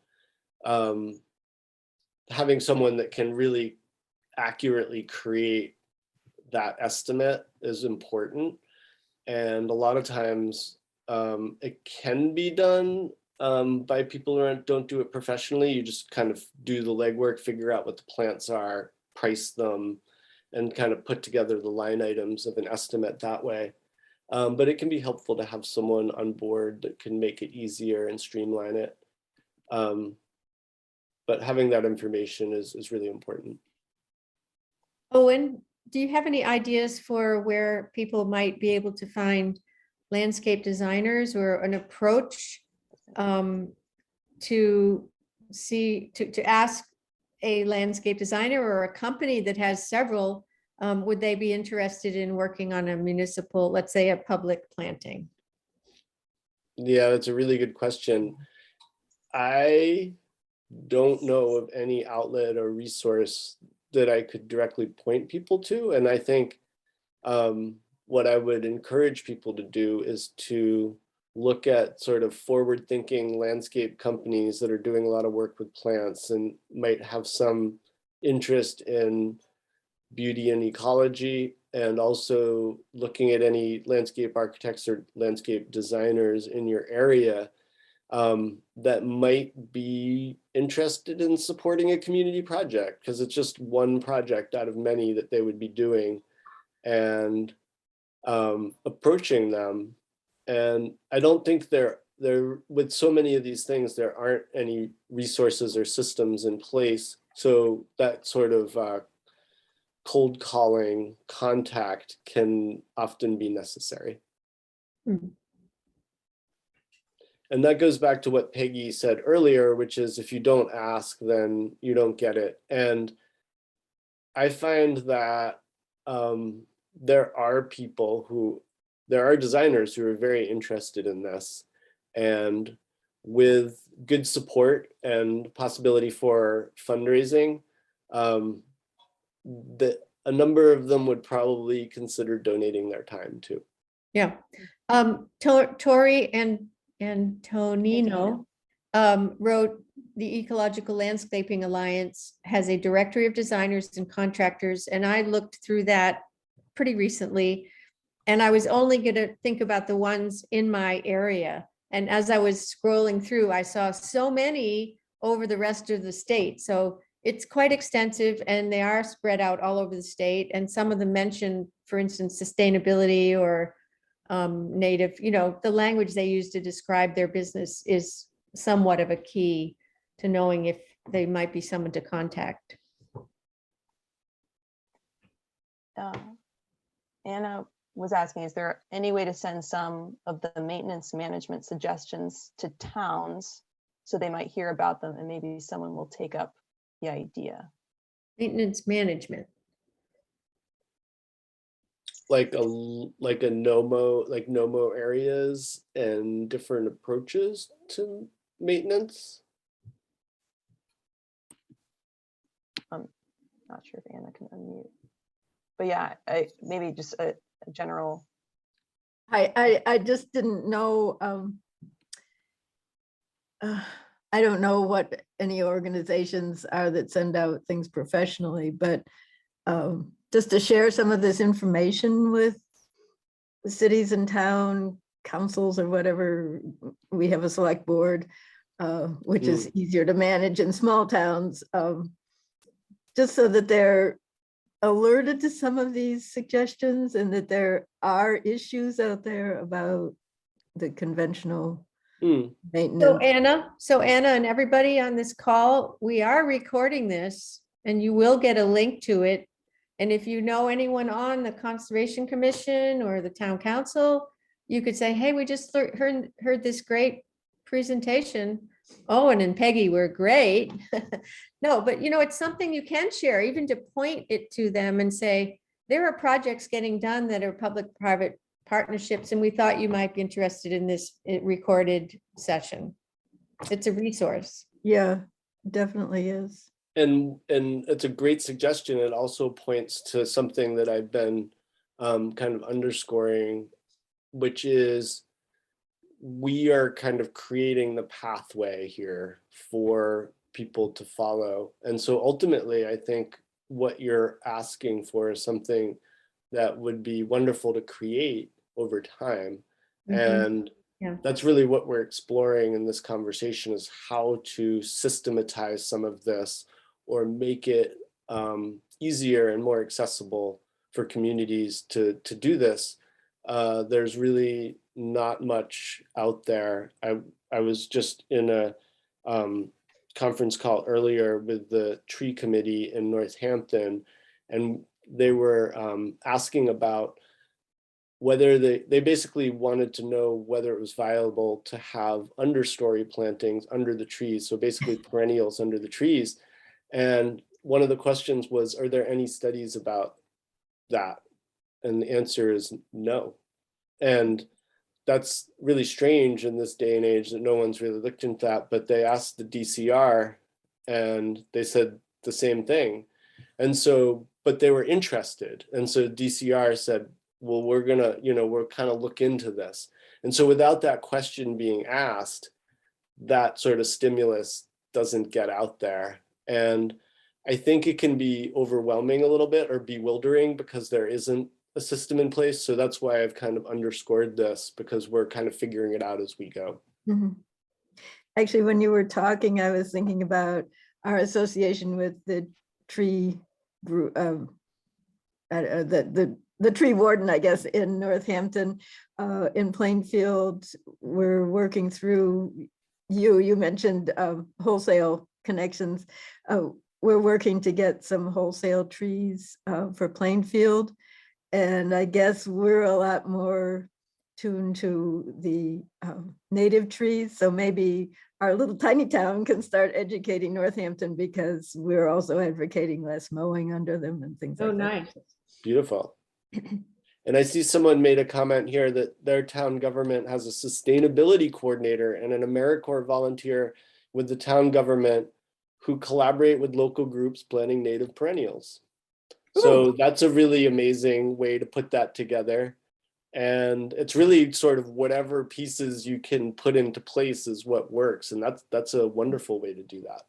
having someone that can really accurately create that estimate is important. And a lot of times it can be done by people who don't do it professionally. You just kind of do the legwork, figure out what the plants are, price them, and kind of put together the line items of an estimate that way. But it can be helpful to have someone on board that can make it easier and streamline it. But having that information is really important. Owen, do you have any ideas for where people might be able to find landscape designers or an approach to ask a landscape designer or a company that has several, would they be interested in working on a municipal, let's say a public planting? Yeah, that's a really good question. I don't know of any outlet or resource that I could directly point people to. And I think what I would encourage people to do is to look at sort of forward-thinking landscape companies that are doing a lot of work with plants and might have some interest in beauty and ecology, and also looking at any landscape architects or landscape designers in your area that might be interested in supporting a community project, because it's just one project out of many that they would be doing, and approaching them. And I don't think there with so many of these things, there aren't any resources or systems in place. So that sort of cold calling contact can often be necessary. Mm-hmm. And that goes back to what Peggy said earlier, which is if you don't ask, then you don't get it. And I find that there are designers who are very interested in this, and with good support and possibility for fundraising, a number of them would probably consider donating their time too. Yeah. Tori and Tonino wrote the Ecological Landscaping Alliance has a directory of designers and contractors, and I looked through that pretty recently, and I was only going to think about the ones in my area. And as I was scrolling through, I saw so many over the rest of the state. So it's quite extensive and they are spread out all over the state. And some of them mention, for instance, sustainability or native, the language they use to describe their business is somewhat of a key to knowing if they might be someone to contact. Anna was asking, is there any way to send some of the maintenance management suggestions to towns so they might hear about them and maybe someone will take up the idea? Maintenance management. Like a NOMO areas and different approaches to maintenance. I'm not sure if Anna can unmute, but yeah, maybe just a general. I just didn't know. I don't know what any organizations are that send out things professionally, but just to share some of this information with the cities and town councils or whatever. We have a select board, which is easier to manage in small towns, just so that they're alerted to some of these suggestions and that there are issues out there about the conventional maintenance. So Anna and everybody on this call, we are recording this and you will get a link to it. And if you know anyone on the Conservation Commission or the town council, you could say, hey, we just heard this great presentation. Owen and Peggy were great. No, but it's something you can share, even to point it to them and say, there are projects getting done that are public-private partnerships, and we thought you might be interested in this recorded session. It's a resource. Yeah, definitely is. And it's a great suggestion. It also points to something that I've been kind of underscoring, which is we are kind of creating the pathway here for people to follow. And so ultimately, I think what you're asking for is something that would be wonderful to create over time. And that's really what we're exploring in this conversation, is how to systematize some of this or make it easier and more accessible for communities to do this. There's really not much out there. I was just in a conference call earlier with the tree committee in Northampton, and they were asking about whether they basically wanted to know whether it was viable to have understory plantings under the trees. So basically perennials under the trees. And one of the questions was, are there any studies about that? And the answer is no. And that's really strange in this day and age that no one's really looked into that, but they asked the DCR and they said the same thing. And so, but they were interested. And so DCR said, well, we're gonna, we're kind of look into this. And so without that question being asked, that sort of stimulus doesn't get out there. And I think it can be overwhelming a little bit or bewildering because there isn't a system in place. So that's why I've kind of underscored this, because we're kind of figuring it out as we go. Actually, when you were talking, I was thinking about our association with the tree group, the tree warden, I guess, in Northampton, in Plainfield. We're working through, you mentioned wholesale connections. We're working to get some wholesale trees for Plainfield. And I guess we're a lot more tuned to the native trees. So maybe our little tiny town can start educating Northampton, because we're also advocating less mowing under them and things like that. Nice. Beautiful. And I see someone made a comment here that their town government has a sustainability coordinator and an AmeriCorps volunteer with the town government who collaborate with local groups planting native perennials. So that's a really amazing way to put that together. And it's really sort of whatever pieces you can put into place is what works. And that's a wonderful way to do that.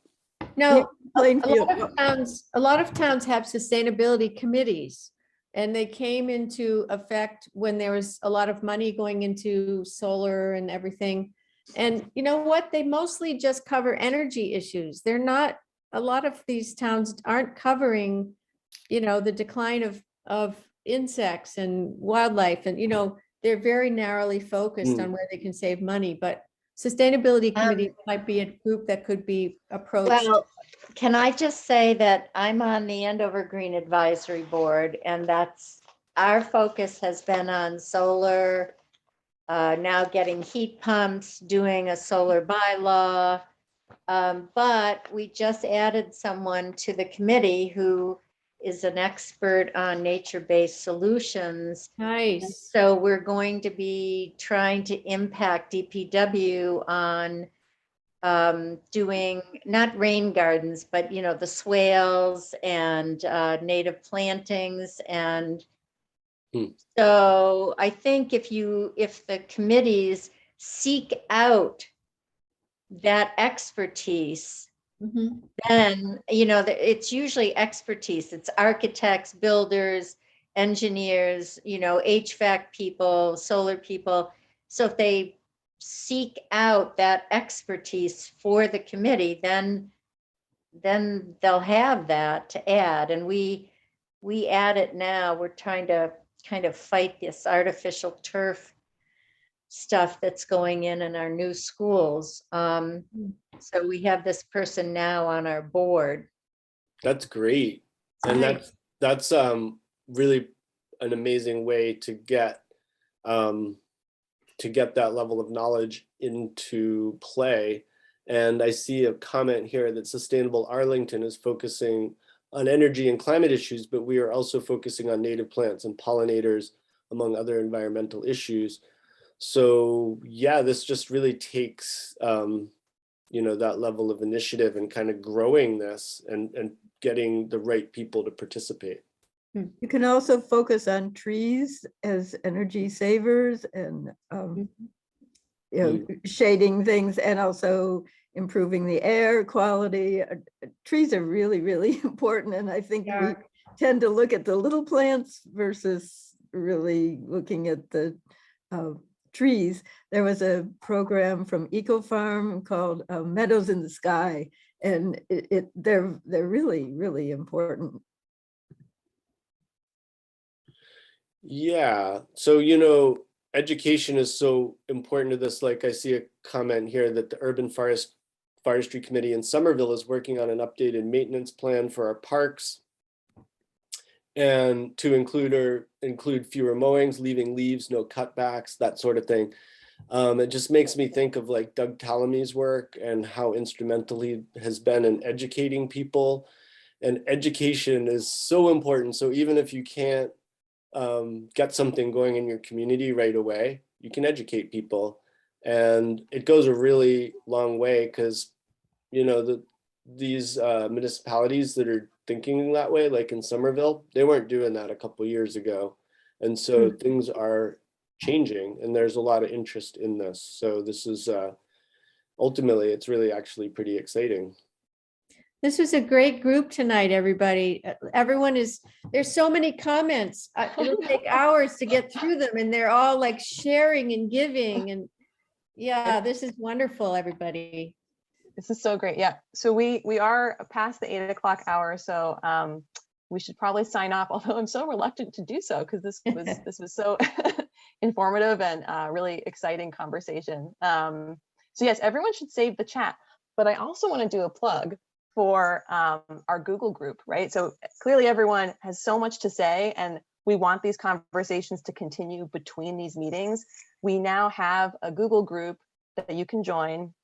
Now, a lot of towns have sustainability committees, and they came into effect when there was a lot of money going into solar and everything. And you know what? They mostly just cover energy issues. They're not a lot of these towns aren't covering, you know, the decline of insects and wildlife, and, you know, they're very narrowly focused on where they can save money, but sustainability committee might be a group that could be approached. Well, can I just say that I'm on the Andover Green Advisory Board, and that's, our focus has been on solar, now getting heat pumps, doing a solar bylaw. But we just added someone to the committee who is an expert on nature-based solutions. Nice. So we're going to be trying to impact DPW on doing not rain gardens, but, you know, the swales and native plantings. And so I think if the committees seek out that expertise, then, you know, it's usually expertise. It's architects, builders, engineers, you know, HVAC people, solar people. So if they seek out that expertise for the committee, then they'll have that to add. And we add it now. We're trying to kind of fight this artificial turf stuff that's going in our new schools. So we have this person now on our board. That's great. And that's really an amazing way to get that level of knowledge into play. And I see a comment here that Sustainable Arlington is focusing on energy and climate issues, but we are also focusing on native plants and pollinators, among other environmental issues. So yeah, this just really takes you know, that level of initiative and kind of growing this and getting the right people to participate. You can also focus on trees as energy savers and you know, shading things, and also improving the air quality. Trees are really, really important. And I think we tend to look at the little plants versus really looking at the trees. There was a program from Eco Farm called Meadows in the Sky, and they're really, really important. Yeah, so, you know, education is so important to this. Like I see a comment here that the Urban Forestry Committee in Somerville is working on an updated maintenance plan for our parks, and to include fewer mowings, leaving leaves, no cutbacks, that sort of thing. It just makes me think of like Doug Tallamy's work and how instrumental he has been in educating people. And education is so important. So even if you can't get something going in your community right away, you can educate people. And it goes a really long way, because, you know, these municipalities that are thinking that way, like in Somerville, they weren't doing that a couple years ago. And so things are changing, and there's a lot of interest in this. So this is ultimately, it's really actually pretty exciting. This was a great group tonight, everybody. There's so many comments. It'll take hours to get through them, and they're all like sharing and giving. And yeah, this is wonderful, everybody. This is so great. Yeah. So we are past the 8 o'clock hour. So we should probably sign off, although I'm so reluctant to do so, because this was so informative and really exciting conversation. So yes, everyone should save the chat, but I also want to do a plug for our Google group, right? So clearly everyone has so much to say, and we want these conversations to continue between these meetings. We now have a Google group that you can join,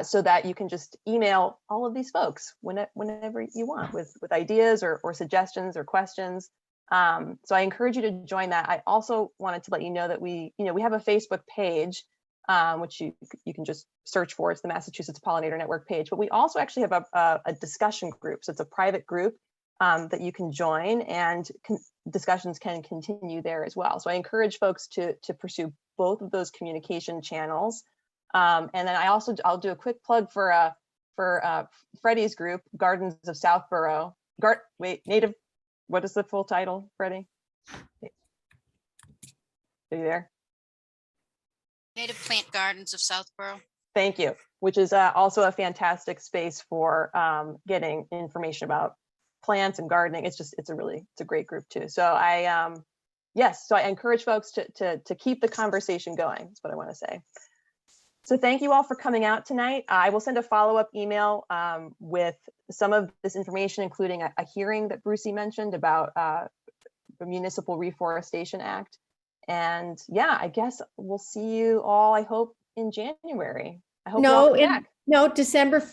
so that you can just email all of these folks whenever you want with ideas or suggestions or questions. So I encourage you to join that. I also wanted to let you know that we have a Facebook page, which you can just search for. It's the Massachusetts Pollinator Network page. But we also actually have a discussion group. So it's a private group that you can join, and discussions can continue there as well. So I encourage folks to pursue both of those communication channels. And then I'll do a quick plug for Freddie's group, Gardens of Southborough. Native. What is the full title, Freddie? Are you there? Native Plant Gardens of Southborough. Thank you. which is also a fantastic space for getting information about plants and gardening. It's a great group too. So yes, so I encourage folks to keep the conversation going. That's what I want to say. So thank you all for coming out tonight. I will send a follow-up email with some of this information, including a hearing that Brucey mentioned about the Municipal Reforestation Act. And yeah, I guess we'll see you all, I hope, in January. I hope you all come back. No, December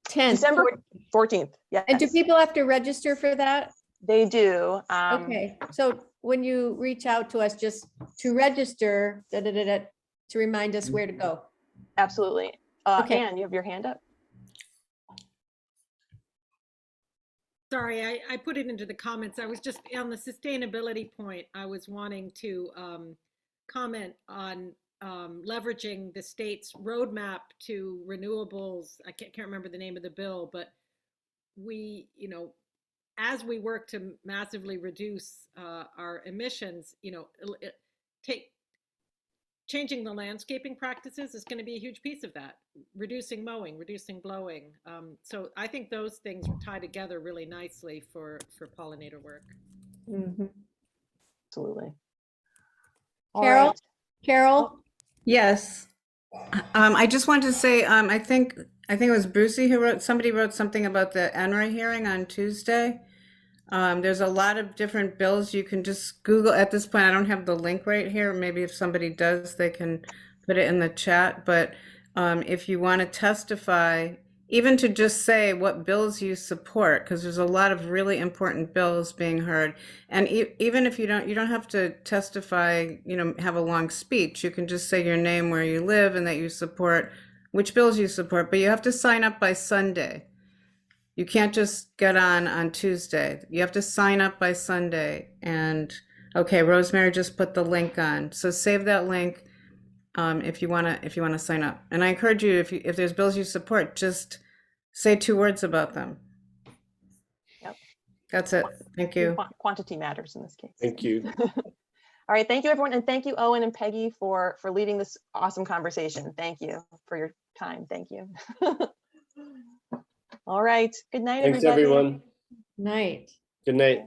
10th. December 14th. Yes. And do people have to register for that? They do. Okay, so when you reach out to us, just to register, to remind us where to go. Absolutely. Okay. Anne, you have your hand up. Sorry, I put it into the comments. I was just on the sustainability point. I was wanting to comment on leveraging the state's roadmap to renewables. I can't remember the name of the bill, but we, as we work to massively reduce our emissions, changing the landscaping practices is going to be a huge piece of that. Reducing mowing, reducing blowing. So I think those things tie together really nicely for pollinator work. Mhm. Absolutely. All Carol? right. Carol? Yes. I just wanted to say, I think it was Brucey who somebody wrote something about the NRA hearing on Tuesday. There's a lot of different bills. You can just Google at this point. I don't have the link right here. Maybe if somebody does, they can put it in the chat. But if you want to testify, even to just say what bills you support, because there's a lot of really important bills being heard. And even if you don't have to testify, have a long speech. You can just say your name, where you live, and that you support, which bills you support. But you have to sign up by Sunday. You can't just get on Tuesday. You have to sign up by Sunday. And okay, Rosemary just put the link on. So save that link if you wanna sign up. And I encourage you, if there's bills you support, just say 2 words about them. Yep. That's it. Thank you. Quantity matters in this case. Thank you. All right, thank you everyone, and thank you Owen and Peggy for leading this awesome conversation. Thank you for your time. Thank you. All right. Good night, Thanks, everybody. everyone. Night. Good night.